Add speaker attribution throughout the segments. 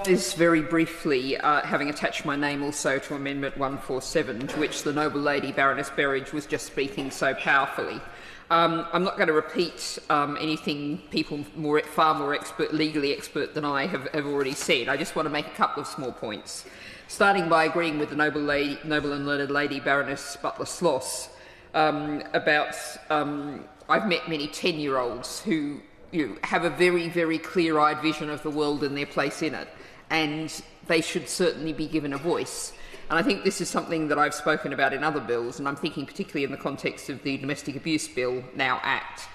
Speaker 1: this very briefly, having attached my name also to Amendment 147, to which the noble lady Baroness Berridge was just speaking so powerfully. I'm not going to repeat anything people far more legally expert than I have already said. I just want to make a couple of small points, starting by agreeing with the noble and learned lady Baroness Butler-Sloss about I've met many 10-year-olds who have a very, very clear-eyed vision of the world and their place in it, and they should certainly be given a voice. And I think this is something that I've spoken about in other bills, and I'm thinking particularly in the context of the Domestic Abuse Bill, now Act,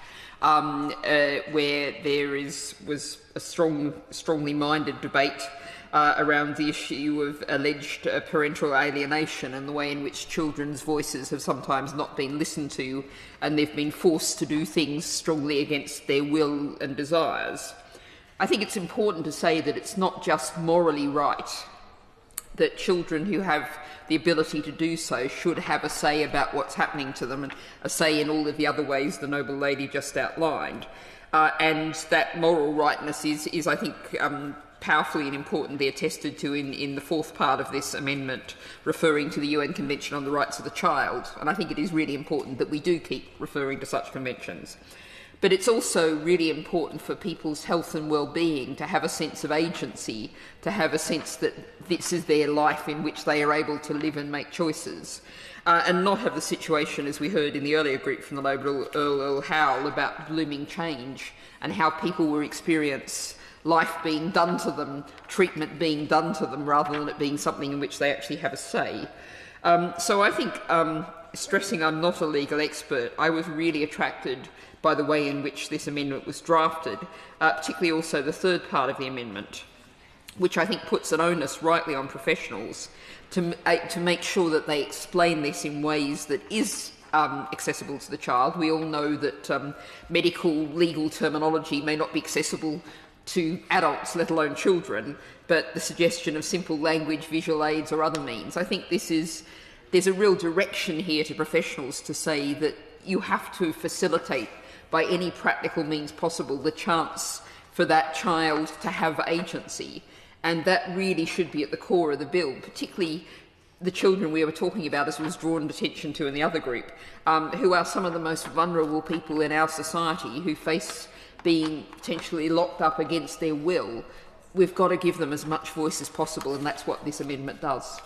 Speaker 1: where there was a strongly minded debate around the issue of alleged parental alienation and the way in which children's voices have sometimes not been listened to, and they've been forced to do things strongly against their will and desires. I think it's important to say that it's not just morally right that children who have the ability to do so should have a say about what's happening to them, and a say in all of the other ways the noble lady just outlined. And that moral rightness is I think, powerfully and importantly attested to in the fourth part of this amendment, referring to the UN Convention on the Rights of the Child. And I think it is really important that we do keep referring to such conventions. But it's also really important for people's health and well-being to have a sense of agency, to have a sense that this is their life in which they are able to live and make choices, and not have the situation, as we heard in the earlier group from the noble Earl Howell, about blooming change and how people will experience life being done to them, treatment being done to them, rather than it being something in which they actually have a say. So I think, stressing I'm not a legal expert, I was really attracted by the way in which this amendment was drafted, particularly also the third part of the amendment, which I think puts an onus rightly on professionals to make sure that they explain this in ways that is accessible to the child. We all know that medical legal terminology may not be accessible to adults, let alone children, but the suggestion of simple language, visual aids or other means. I think there's a real direction here to professionals to say that you have to facilitate by any practical means possible the chance for that child to have agency. And that really should be at the core of the bill, particularly the children we were talking about, as was drawn attention to in the other group, who are some of the most vulnerable people in our society, who face being potentially locked up against their will. We've got to give them as much voice as possible, and that's what this amendment does.